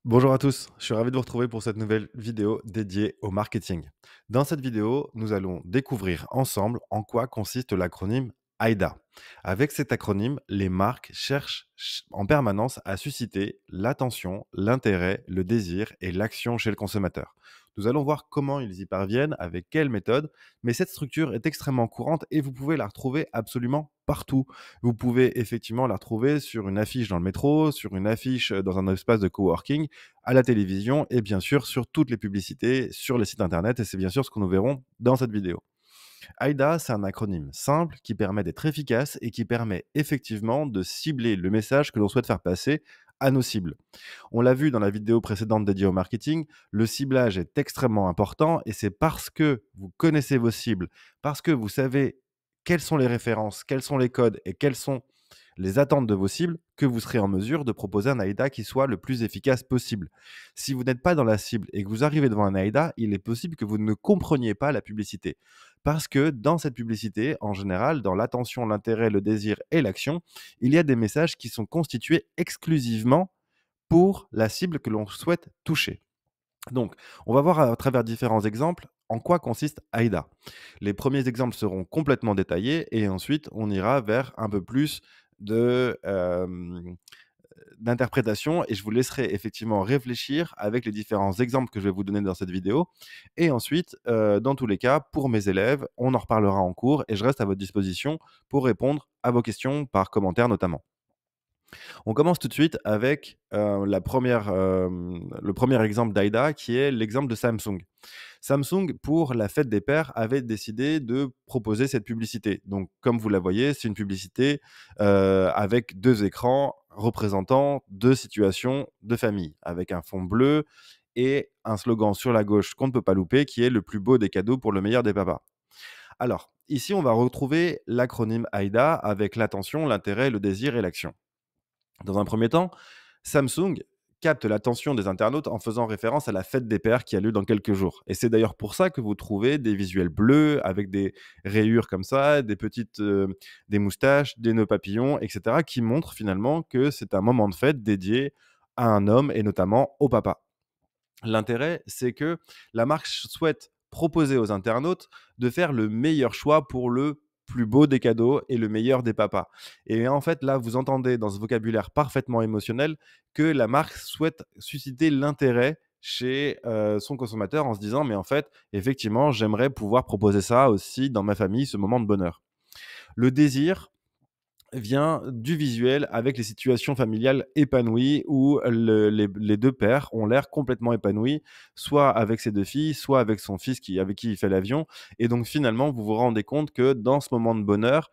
Bonjour à tous, je suis ravi de vous retrouver pour cette nouvelle vidéo dédiée au marketing. Dans cette vidéo, nous allons découvrir ensemble en quoi consiste l'acronyme AIDA. Avec cet acronyme, les marques cherchent en permanence à susciter l'attention, l'intérêt, le désir et l'action chez le consommateur. Nous allons voir comment ils y parviennent, avec quelle méthode, mais cette structure est extrêmement courante et vous pouvez la retrouver absolument partout. Vous pouvez effectivement la retrouver sur une affiche dans le métro, sur une affiche dans un espace de coworking, à la télévision et bien sûr sur toutes les publicités sur les sites internet et c'est bien sûr ce que nous verrons dans cette vidéo. AIDA, c'est un acronyme simple qui permet d'être efficace et qui permet effectivement de cibler le message que l'on souhaite faire passer à nos cibles. On l'a vu dans la vidéo précédente dédiée au marketing, le ciblage est extrêmement important et c'est parce que vous connaissez vos cibles, parce que vous savez quelles sont les références, quels sont les codes et quelles sont les attentes de vos cibles que vous serez en mesure de proposer un AIDA qui soit le plus efficace possible. Si vous n'êtes pas dans la cible et que vous arrivez devant un AIDA, il est possible que vous ne compreniez pas la publicité. Parce que dans cette publicité, en général, dans l'attention, l'intérêt, le désir et l'action, il y a des messages qui sont constitués exclusivement pour la cible que l'on souhaite toucher. Donc, on va voir à travers différents exemples en quoi consiste AIDA. Les premiers exemples seront complètement détaillés et ensuite on ira vers un peu plus de, d'interprétation et je vous laisserai effectivement réfléchir avec les différents exemples que je vais vous donner dans cette vidéo et ensuite, dans tous les cas, pour mes élèves, on en reparlera en cours et je reste à votre disposition pour répondre à vos questions par commentaire notamment. On commence tout de suite avec, le premier exemple d'AIDA qui est l'exemple de Samsung. Samsung, pour la fête des pères, avait décidé de proposer cette publicité. Donc comme vous la voyez, c'est une publicité, avec 2 écrans représentant 2 situations de famille, avec un fond bleu et un slogan sur la gauche qu'on ne peut pas louper qui est: «Le plus beau des cadeaux pour le meilleur des papas». Alors, ici, on va retrouver l'acronyme AIDA avec l'attention, l'intérêt, le désir et l'action. Dans un premier temps, Samsung capte l'attention des internautes en faisant référence à la fête des pères qui a lieu dans quelques jours. Et c'est d'ailleurs pour ça que vous trouvez des visuels bleus avec des rayures comme ça, des moustaches, des nœuds papillons, etc., qui montrent finalement que c'est un moment de fête dédié à un homme et notamment au papa. L'intérêt, c'est que la marque souhaite proposer aux internautes de faire le meilleur choix pour le plus beau des cadeaux et le meilleur des papas. Et en fait, là, vous entendez dans ce vocabulaire parfaitement émotionnel que la marque souhaite susciter l'intérêt chez son consommateur en se disant, mais en fait, effectivement, j'aimerais pouvoir proposer ça aussi dans ma famille, ce moment de bonheur. Le désir, vient du visuel avec les situations familiales épanouies où les 2 pères ont l'air complètement épanouis, soit avec ses 2 filles, soit avec son fils avec qui il fait l'avion et donc finalement, vous vous rendez compte que dans ce moment de bonheur,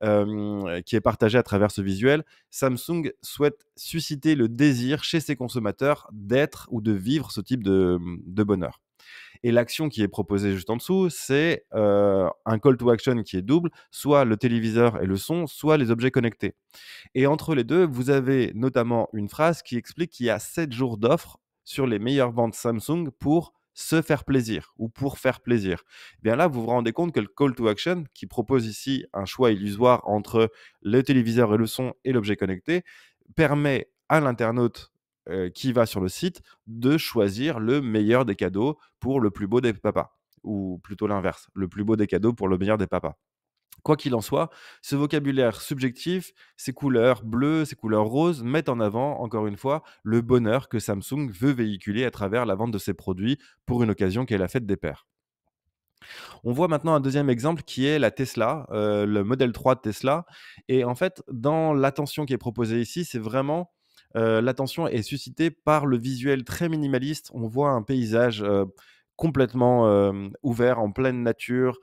qui est partagé à travers ce visuel, Samsung souhaite susciter le désir chez ses consommateurs d'être ou de vivre ce type de bonheur. Et l'action qui est proposée juste en dessous, c'est, un call to action qui est double, soit le téléviseur et le son, soit les objets connectés. Et entre les 2, vous avez notamment une phrase qui explique qu'il y a 7 jours d'offres sur les meilleures ventes Samsung pour se faire plaisir ou pour faire plaisir. Eh bien là, vous vous rendez compte que le call to action, qui propose ici un choix illusoire entre le téléviseur et le son et l'objet connecté, permet à l'internaute, qui va sur le site de choisir le meilleur des cadeaux pour le plus beau des papas ou plutôt l'inverse, le plus beau des cadeaux pour le meilleur des papas. Quoi qu'il en soit, ce vocabulaire subjectif, ces couleurs bleues, ces couleurs roses mettent en avant, encore une fois, le bonheur que Samsung veut véhiculer à travers la vente de ses produits pour une occasion qui est la fête des pères. On voit maintenant un deuxième exemple qui est la Tesla, le modèle 3 de Tesla et en fait, dans l'attention qui est proposée ici, c'est vraiment, l'attention est suscitée par le visuel très minimaliste. On voit un paysage, complètement, ouvert en pleine nature,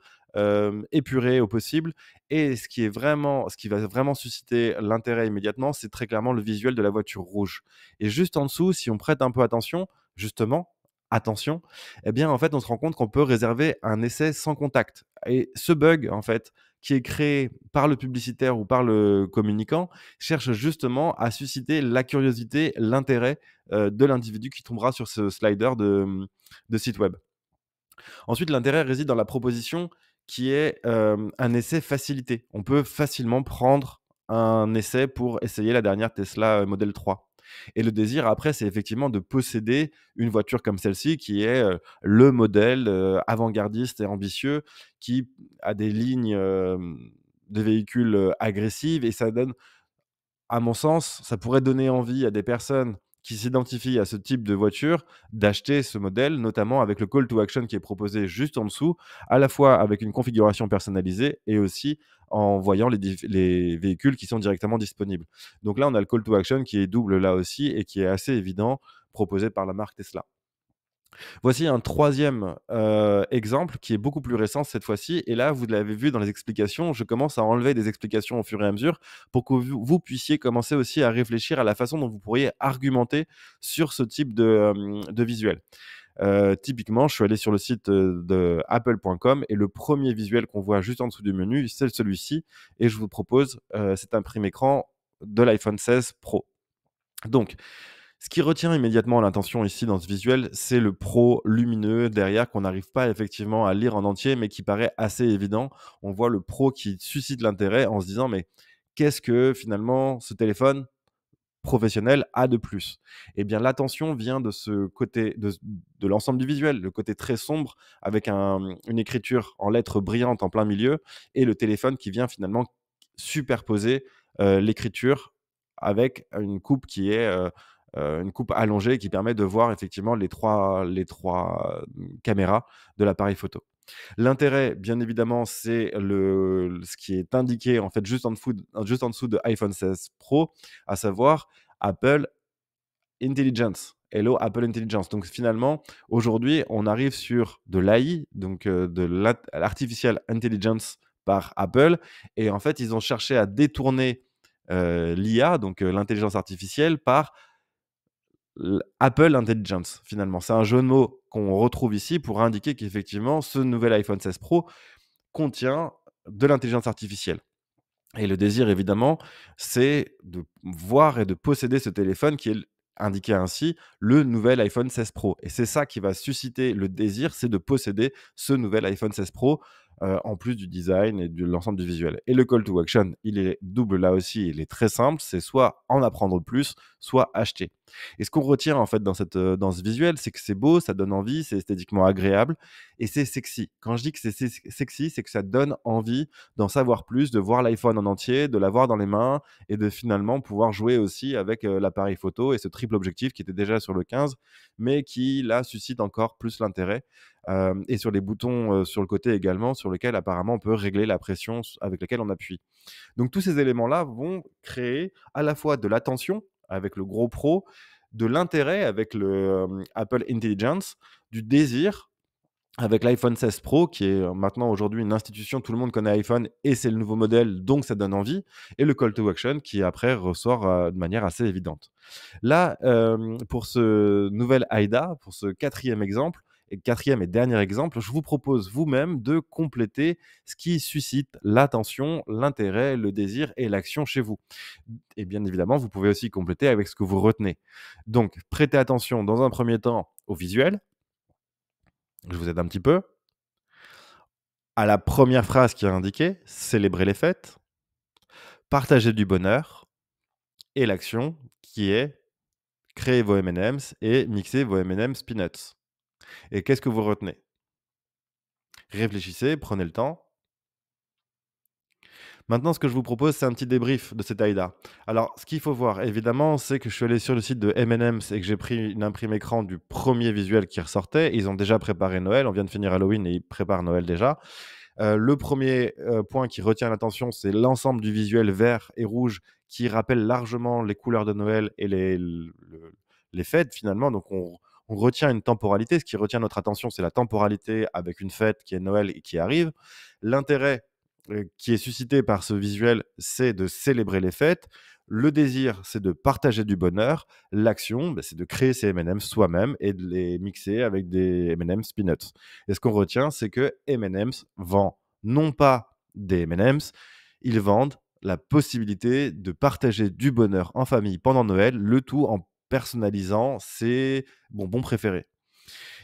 épuré au possible et ce qui va vraiment susciter l'intérêt immédiatement, c'est très clairement le visuel de la voiture rouge et juste en dessous, si on prête un peu attention, justement, attention, eh bien, en fait, on se rend compte qu'on peut réserver un essai sans contact et ce bug, en fait, qui est créé par le publicitaire ou par le communicant, cherche justement à susciter la curiosité, l'intérêt, de l'individu qui tombera sur ce slider de site web. Ensuite, l'intérêt réside dans la proposition qui est, un essai facilité. On peut facilement prendre un essai pour essayer la dernière Tesla, Model 3. Et le désir après, c'est effectivement de posséder une voiture comme celle-ci qui est, le modèle, avant-gardiste et ambitieux qui a des lignes, de véhicules, agressives et ça donne à mon sens, ça pourrait donner envie à des personnes qui s'identifient à ce type de voiture d'acheter ce modèle, notamment avec le call to action qui est proposé juste en dessous, à la fois avec une configuration personnalisée et aussi en voyant les véhicules qui sont directement disponibles. Donc là, on a le call to action qui est double là aussi et qui est assez évident, proposé par la marque Tesla. Voici un troisième exemple qui est beaucoup plus récent cette fois-ci et là, vous l'avez vu dans les explications, je commence à enlever des explications au fur et à mesure pour que vous puissiez commencer aussi à réfléchir à la façon dont vous pourriez argumenter sur ce type de visuel. Typiquement, je suis allé sur le site, de apple.com et le premier visuel qu'on voit juste en dessous du menu, c'est celui-ci et je vous propose, cet imprime-écran de l'iPhone 16 Pro. Donc ce qui retient immédiatement l'attention ici dans ce visuel, c'est le pro lumineux derrière qu'on n'arrive pas effectivement à lire en entier, mais qui paraît assez évident. On voit le pro qui suscite l'intérêt en se disant: «Mais qu'est-ce que finalement ce téléphone professionnel a de plus?» Eh bien, l'attention vient de ce côté de l'ensemble du visuel, le côté très sombre avec une écriture en lettres brillantes en plein milieu et le téléphone qui vient finalement superposer, l'écriture avec une coupe qui est, une coupe allongée qui permet de voir effectivement les trois caméras de l'appareil photo. L'intérêt, bien évidemment, c'est ce qui est indiqué en fait juste en dessous de iPhone 16 Pro, à savoir Apple Intelligence. Hello Apple Intelligence. Donc finalement, aujourd'hui, on arrive sur de l'AI, donc de l'artificial intelligence par Apple et en fait, ils ont cherché à détourner, l'IA, donc l'intelligence artificielle par Apple Intelligence, finalement. C'est un jeu de mots qu'on retrouve ici pour indiquer qu'effectivement, ce nouvel iPhone 16 Pro contient de l'intelligence artificielle. Et le désir, évidemment, c'est de voir et de posséder ce téléphone qui est indiqué ainsi, le nouvel iPhone 16 Pro. Et c'est ça qui va susciter le désir, c'est de posséder ce nouvel iPhone 16 Pro, en plus du design et de l'ensemble du visuel. Et le call to action, il est double là aussi, il est très simple, c'est soit en apprendre plus, soit acheter. Et ce qu'on retient en fait dans ce visuel, c'est que c'est beau, ça donne envie, c'est esthétiquement agréable et c'est sexy. Quand je dis que c'est sexy, c'est que ça donne envie d'en savoir plus, de voir l'iPhone en entier, de l'avoir dans les mains et de finalement pouvoir jouer aussi avec, l'appareil photo et ce triple objectif qui était déjà sur le 15, mais qui là suscite encore plus l'intérêt, et sur les boutons, sur le côté également, sur lequel apparemment on peut régler la pression avec laquelle on appuie. Donc tous ces éléments-là vont créer à la fois de l'attention avec le gros pro, de l'intérêt avec le, Apple Intelligence, du désir avec l'iPhone 16 Pro qui est, maintenant aujourd'hui une institution, tout le monde connaît iPhone et c'est le nouveau modèle, donc ça donne envie et le call to action qui après ressort, de manière assez évidente. Là, pour ce nouvel AIDA, pour ce quatrième exemple et quatrième et dernier exemple, je vous propose vous-même de compléter ce qui suscite l'attention, l'intérêt, le désir et l'action chez vous. Et bien évidemment, vous pouvez aussi compléter avec ce que vous retenez. Donc prêtez attention dans un premier temps au visuel, je vous aide un petit peu. À la première phrase qui est indiquée, célébrer les fêtes, partager du bonheur et l'action qui est créer vos M&M's et mixer vos M&M's peanuts. Et qu'est-ce que vous retenez? Réfléchissez, prenez le temps. Maintenant, ce que je vous propose, c'est un petit débrief de cette AIDA. Alors, ce qu'il faut voir, évidemment, c'est que je suis allé sur le site de M&M's et que j'ai pris une imprime écran du premier visuel qui ressortait. Ils ont déjà préparé Noël. On vient de finir Halloween et ils préparent Noël déjà. Le premier point qui retient l'attention, c'est l'ensemble du visuel vert et rouge qui rappelle largement les couleurs de Noël et les fêtes finalement. Donc on retient une temporalité. Ce qui retient notre attention, c'est la temporalité avec une fête qui est Noël et qui arrive. L'intérêt qui est suscité par ce visuel, c'est de célébrer les fêtes. Le désir, c'est de partager du bonheur. L'action, bah, c'est de créer ces M&M's soi-même et de les mixer avec des M&M's peanuts. Et ce qu'on retient, c'est que M&M's vend non pas des M&M's, ils vendent la possibilité de partager du bonheur en famille pendant Noël, le tout en personnalisant ses bonbons préférés.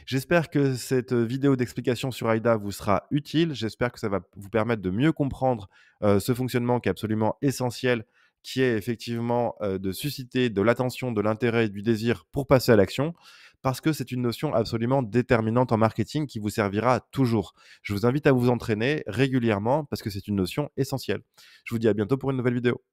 J'espère que cette vidéo d'explication sur AIDA vous sera utile. J'espère que ça va vous permettre de mieux comprendre ce fonctionnement qui est absolument essentiel qui est effectivement, de susciter de l'attention, de l'intérêt, du désir pour passer à l'action, parce que c'est une notion absolument déterminante en marketing qui vous servira toujours. Je vous invite à vous entraîner régulièrement parce que c'est une notion essentielle. Je vous dis à bientôt pour une nouvelle vidéo.